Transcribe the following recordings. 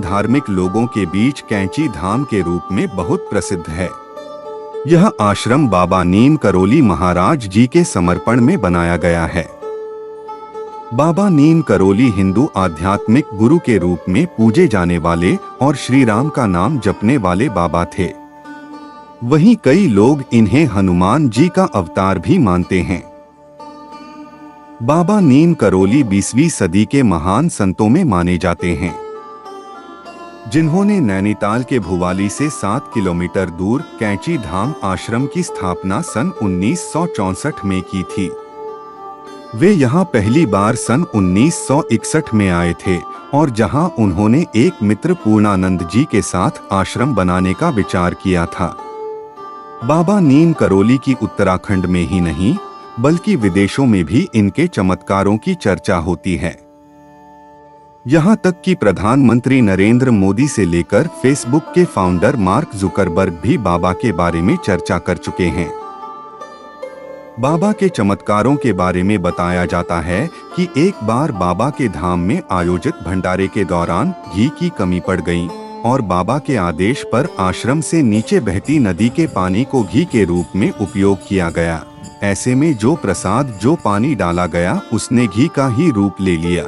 धार्मिक लोगों के बीच कैंची धाम के रूप में बहुत प्रसिद्ध है। यह आश्रम बाबा नीम करोली महाराज जी के समर्पण में बनाया गया है। बाबा नीम करोली हिंदू आध्यात्मिक गुरु के रूप में पूजे जाने वाले और श्री राम का नाम जपने वाले बाबा थे। वहीं कई लोग इन्हें हनुमान जी का अवतार भी मानते हैं। बाबा नीम करोली 20वीं सदी के महान संतों में माने जाते हैं, जिन्होंने नैनीताल के भुवाली से 7 किलोमीटर दूर कैंची धाम आश्रम की स्थापना सन 1964 में की थी। वे यहाँ पहली बार सन 1961 में आए थे और जहाँ उन्होंने एक मित्र पूर्णानंद जी के साथ आश्रम बनाने का विचार किया था। बाबा नीम करोली की उत्तराखंड में ही नहीं बल्कि विदेशों में भी इनके चमत्कारों की चर्चा होती है। यहाँ तक कि प्रधानमंत्री नरेंद्र मोदी से लेकर फेसबुक के फाउंडर मार्क जुकरबर्ग भी बाबा के बारे में चर्चा कर चुके हैं। बाबा के चमत्कारों के बारे में बताया जाता है कि एक बार बाबा के धाम में आयोजित भंडारे के दौरान घी की कमी पड़ गई और बाबा के आदेश पर आश्रम से नीचे बहती नदी के पानी को घी के रूप में उपयोग किया गया। ऐसे में जो प्रसाद जो पानी डाला गया उसने घी का ही रूप ले लिया।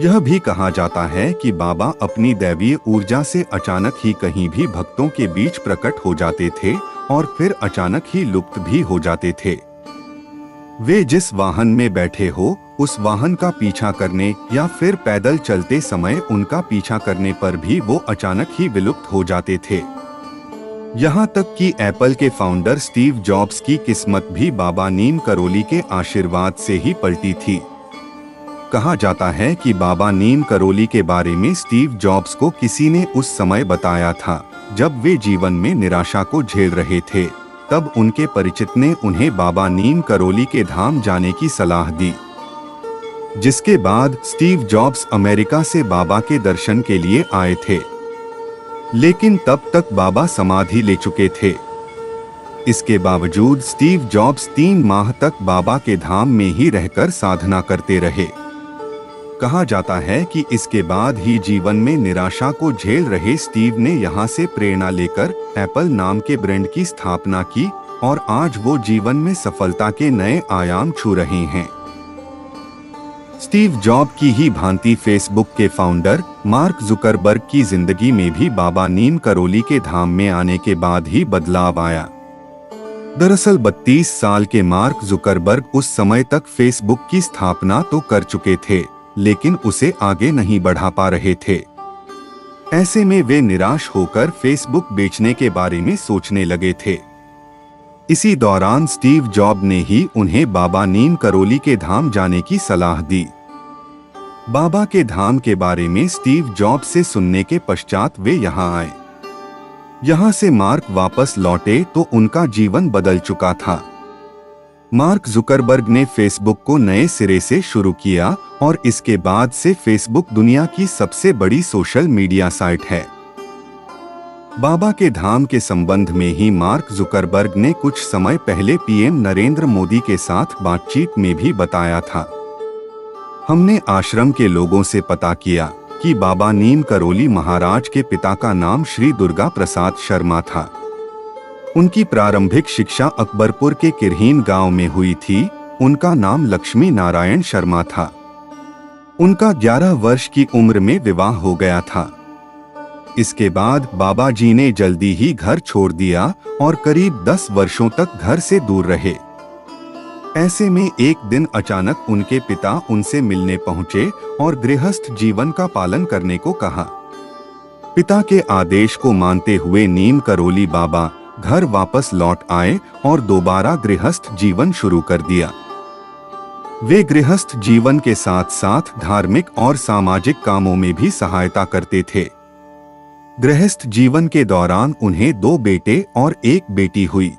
यह भी कहा जाता है कि बाबा अपनी दैवीय ऊर्जा से अचानक ही कहीं भी भक्तों के बीच प्रकट हो जाते थे और फिर अचानक ही लुप्त भी हो जाते थे। वे जिस वाहन में बैठे हो उस वाहन का पीछा करने या फिर पैदल चलते समय उनका पीछा करने पर भी वो अचानक ही विलुप्त हो जाते थे। यहाँ तक कि एप्पल के फाउंडर स्टीव जॉब्स की किस्मत भी बाबा नीम करोली के आशीर्वाद से ही पलटी थी। कहा जाता है कि बाबा नीम करोली के बारे में स्टीव जॉब्स को किसी ने उस समय बताया था जब वे जीवन में निराशा को झेल रहे थे। तब उनके परिचित ने उन्हें बाबा नीम करोली के धाम जाने की सलाह दी, जिसके बाद स्टीव जॉब्स अमेरिका से बाबा के दर्शन के लिए आए थे, लेकिन तब तक बाबा समाधि ले चुके थे। इसके बावजूद स्टीव जॉब्स 3 माह तक बाबा के धाम में ही रहकर साधना करते रहे। कहा जाता है कि इसके बाद ही जीवन में निराशा को झेल रहे स्टीव ने यहां से प्रेरणा लेकर एप्पल नाम के ब्रांड की स्थापना की और आज वो जीवन में सफलता के नए आयाम छू रहे हैं। स्टीव जॉब की ही भांति फेसबुक के फाउंडर मार्क जुकरबर्ग की जिंदगी में भी बाबा नीम करोली के धाम में आने के बाद ही बदलाव आया। दरअसल 32 साल के मार्क जुकरबर्ग उस समय तक फेसबुक की स्थापना तो कर चुके थे, लेकिन उसे आगे नहीं बढ़ा पा रहे थे। ऐसे में वे निराश होकर फेसबुक बेचने के बारे में सोचने लगे थे। इसी दौरान स्टीव जॉब ने ही उन्हें बाबा नीम करोली के धाम जाने की सलाह दी। बाबा के धाम के बारे में स्टीव जॉब से सुनने के पश्चात वे यहाँ आए। यहाँ से मार्क वापस लौटे तो उनका जीवन बदल चुका था। मार्क जुकरबर्ग ने फेसबुक को नए सिरे से शुरू किया और इसके बाद से फेसबुक दुनिया की सबसे बड़ी सोशल मीडिया साइट है। बाबा के धाम के संबंध में ही मार्क जुकरबर्ग ने कुछ समय पहले पीएम नरेंद्र मोदी के साथ बातचीत में भी बताया था। हमने आश्रम के लोगों से पता किया कि बाबा नीम करोली महाराज के पिता का नाम श्री दुर्गा प्रसाद शर्मा था। उनकी प्रारंभिक शिक्षा अकबरपुर के किरहीन गांव में हुई थी। उनका नाम लक्ष्मी नारायण शर्मा था। उनका 11 वर्ष की उम्र में विवाह हो गया था। इसके बाद बाबा जी ने जल्दी ही घर छोड़ दिया और करीब 10 वर्षों तक घर से दूर रहे। ऐसे में एक दिन अचानक उनके पिता उनसे मिलने पहुंचे और गृहस्थ जीवन का पालन करने को कहा। पिता के आदेश को मानते हुए नीम करोली बाबा घर वापस लौट आए और दोबारा गृहस्थ जीवन शुरू कर दिया। वे गृहस्थ जीवन के साथ साथ धार्मिक और सामाजिक कामों में भी सहायता करते थे। गृहस्थ जीवन के दौरान उन्हें 2 बेटे और 1 बेटी हुई,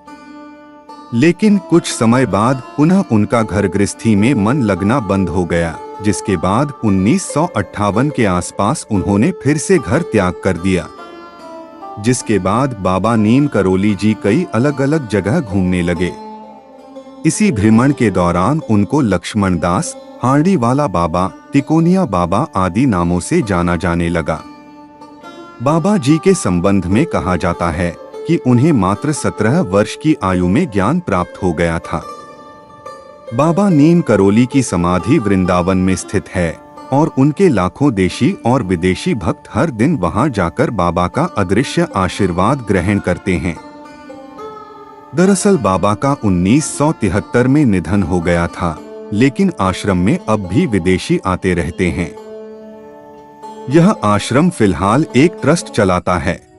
लेकिन कुछ समय बाद पुनः उनका घर गृहस्थी में मन लगना बंद हो गया, जिसके बाद 1958 के आसपास उन्होंने फिर से घर त्याग कर दिया। जिसके बाद बाबा नीम करोली जी कई अलग अलग जगह घूमने लगे। इसी भ्रमण के दौरान उनको लक्ष्मण दास, हांडी वाला बाबा, तिकोनिया बाबा आदि नामों से जाना जाने लगा। बाबा जी के संबंध में कहा जाता है कि उन्हें मात्र 17 वर्ष की आयु में ज्ञान प्राप्त हो गया था। बाबा नीम करोली की समाधि वृंदावन में स्थित है और उनके लाखों देशी और विदेशी भक्त हर दिन वहां जाकर बाबा का अदृश्य आशीर्वाद ग्रहण करते हैं। दरअसल बाबा का 1973 में निधन हो गया था, लेकिन आश्रम में अब भी विदेशी आते रहते हैं। यह आश्रम फिलहाल एक ट्रस्ट चलाता है।